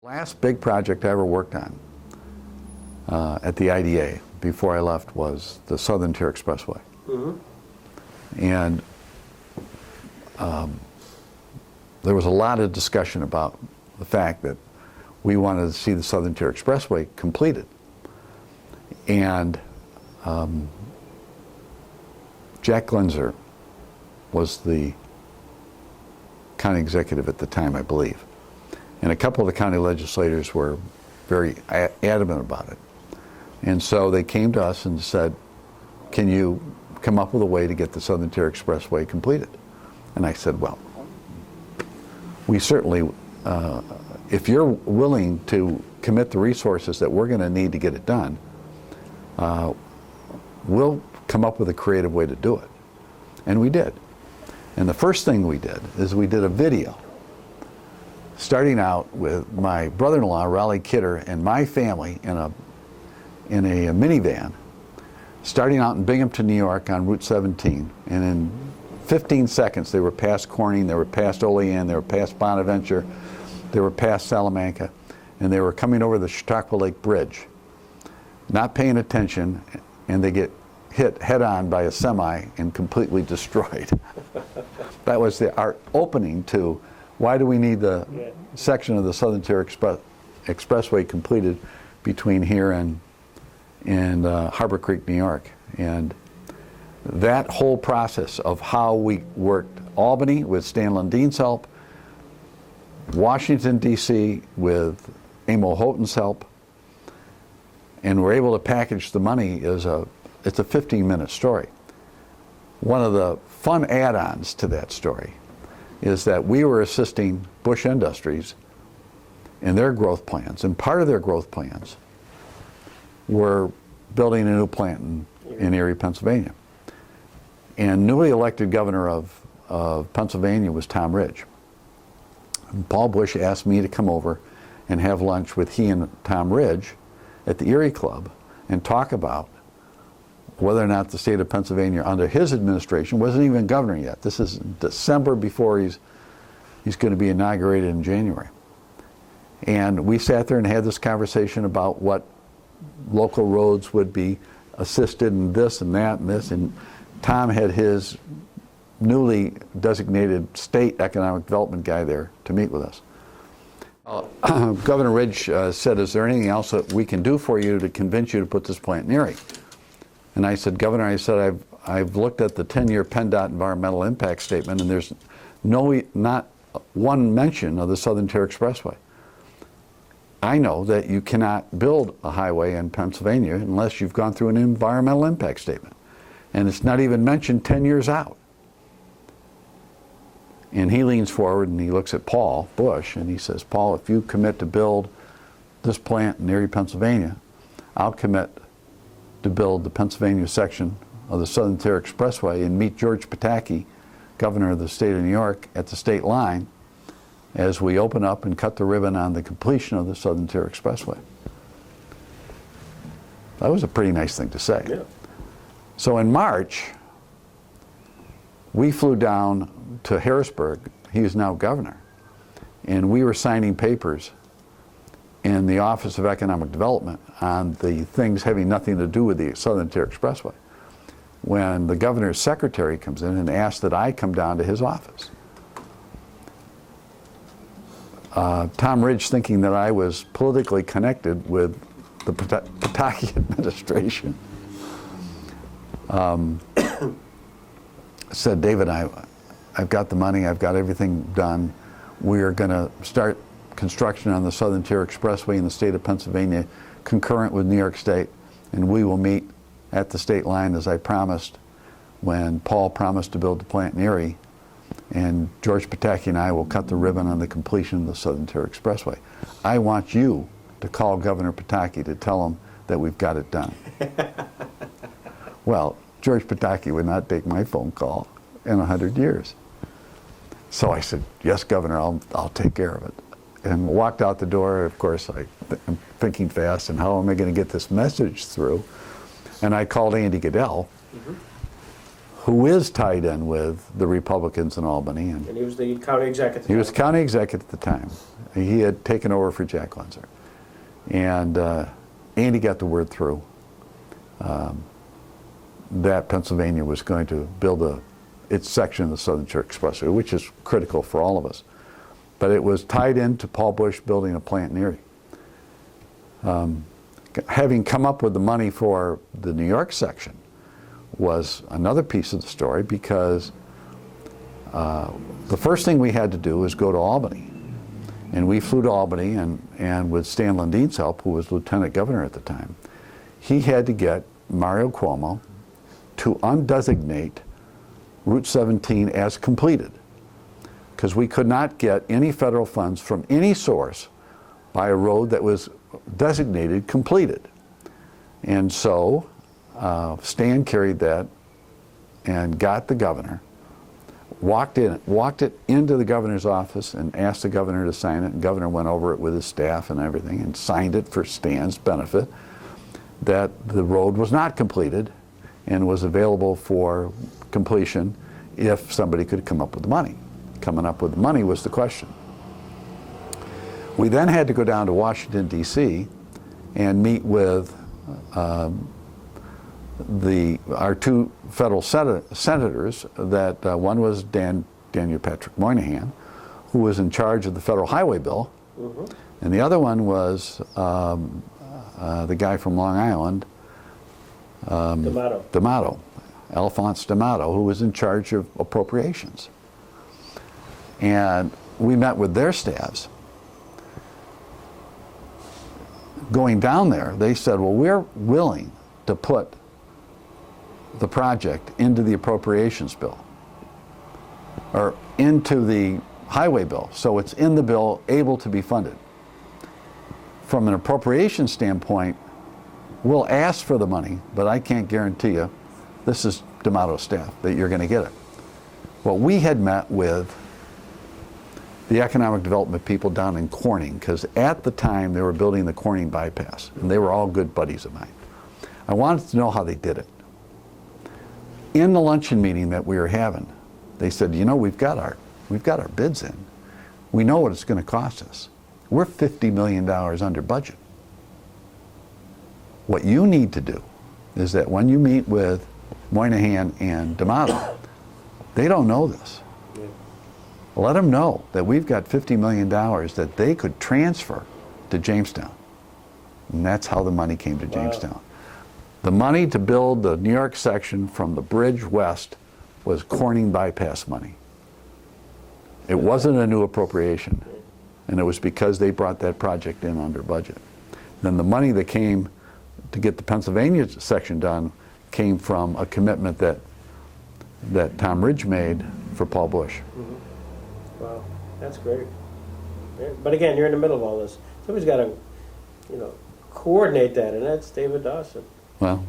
Last big project I ever worked on at the IDA before I left was the Southern Tier Expressway. And there was a lot of discussion about the fact that we wanted to see the Southern Tier Expressway completed. And Jack Glenzer was the county executive at the time, I believe. And a couple of the county legislators were very adamant about it. And so they came to us and said, can you come up with a way to get the Southern Tier Expressway completed? And I said, well, we certainly, if you're willing to commit the resources that we're going to need to get it done, we'll come up with a creative way to do it. And we did. And the first thing we did is we did a video, starting out with my brother-in-law, Raleigh Kidder, and my family in a minivan, starting out in Binghamton, New York on Route 17. And in 15 seconds, they were past Corning, they were past Olean, they were past Bonaventure, they were past Salamanca, and they were coming over the Chautauqua Lake Bridge, not paying attention, and they get hit head-on by a semi and completely destroyed. That was our opening to why do we need the section of the Southern Tier Expressway completed between here and Harbor Creek, New York. And that whole process of how we worked Albany with Stan Lundine's help, Washington, D.C. with Amo Houghton's help, and we're able to package the money as it's a 15-minute story. One of the fun add-ons to that story is that we were assisting Bush Industries in their growth plans, and part of their growth plans were building a new plant in Erie, Pennsylvania. And newly elected governor of Pennsylvania was Tom Ridge. And Paul Bush asked me to come over and have lunch with he and Tom Ridge at the Erie Club and talk about whether or not the state of Pennsylvania under his administration, wasn't even governor yet. This is December before he's going to be inaugurated in January. And we sat there and had this conversation about what local roads would be assisted and this and that and this. And Tom had his newly designated state economic development guy there to meet with us. Governor Ridge said, is there anything else that we can do for you to convince you to put this plant in Erie? And I said, Governor, I've looked at the 10-year PennDOT environmental impact statement, and there's not one mention of the Southern Tier Expressway. I know that you cannot build a highway in Pennsylvania unless you've gone through an environmental impact statement. And it's not even mentioned 10 years out. And he leans forward and he looks at Paul Bush and he says, Paul, if you commit to build this plant in Erie, Pennsylvania, I'll commit to build the Pennsylvania section of the Southern Tier Expressway and meet George Pataki, governor of the state of New York, at the state line as we open up and cut the ribbon on the completion of the Southern Tier Expressway. That was a pretty nice thing to say. Yeah. So in March, we flew down to Harrisburg. He is now governor. And we were signing papers in the Office of Economic Development on the things having nothing to do with the Southern Tier Expressway, when the governor's secretary comes in and asks that I come down to his office. Tom Ridge, thinking that I was politically connected with the Pataki administration, said, David, I've got the money, I've got everything done. We're going to start construction on the Southern Tier Expressway in the state of Pennsylvania, concurrent with New York State, and we will meet at the state line as I promised when Paul promised to build the plant in Erie, and George Pataki and I will cut the ribbon on the completion of the Southern Tier Expressway. I want you to call Governor Pataki to tell him that we've got it done. Well, George Pataki would not take my phone call in 100 years. So I said, yes, Governor, I'll take care of it. And walked out the door. Of course, I'm thinking fast, and how am I going to get this message through? And I called Andy Goodell, who is tied in with the Republicans in Albany. And he was the county exec at the time. He was county exec at the time. He had taken over for Jack Lenzer. And Andy got the word through that Pennsylvania was going to build its section of the Southern Tier Expressway, which is critical for all of us. But it was tied into Paul Bush building a plant in Erie. Having come up with the money for the New York section was another piece of the story, because the first thing we had to do was go to Albany. And we flew to Albany, and with Stan Lundine's help, who was lieutenant governor at the time, he had to get Mario Cuomo to undesignate Route 17 as completed, because we could not get any federal funds from any source by a road that was designated completed. And so Stan carried that and got the governor, walked it into the governor's office and asked the governor to sign it, and the governor went over it with his staff and everything and signed it for Stan's benefit, that the road was not completed and was available for completion if somebody could come up with the money. Coming up with the money was the question. We then had to go down to Washington, D.C. and meet with our two federal senators. That one was Daniel Patrick Moynihan, who was in charge of the federal highway bill, and the other one was the guy from Long Island, D'Amato, Alphonse D'Amato, who was in charge of appropriations. And we met with their staffs. Going down there, they said, well, we're willing to put the project into the appropriations bill, or into the highway bill, so it's in the bill, able to be funded. From an appropriation standpoint, we'll ask for the money, but I can't guarantee you, this is D'Amato's staff, that you're going to get it. Well, we had met with the economic development people down in Corning, because at the time they were building the Corning bypass, and they were all good buddies of mine. I wanted to know how they did it. In the luncheon meeting that we were having, they said, you know, we've got our bids in. We know what it's going to cost us. We're $50 million under budget. What you need to do is that when you meet with Moynihan and D'Amato, they don't know this. Let them know that we've got $50 million that they could transfer to Jamestown. And that's how the money came to Jamestown. The money to build the New York section from the bridge west was Corning bypass money. It wasn't a new appropriation, and it was because they brought that project in under budget. Then the money that came to get the Pennsylvania section done came from a commitment that Tom Ridge made for Paul Bush. Wow, that's great. But again, you're in the middle of all this. Somebody's got to, coordinate that, and that's David Dawson. Well,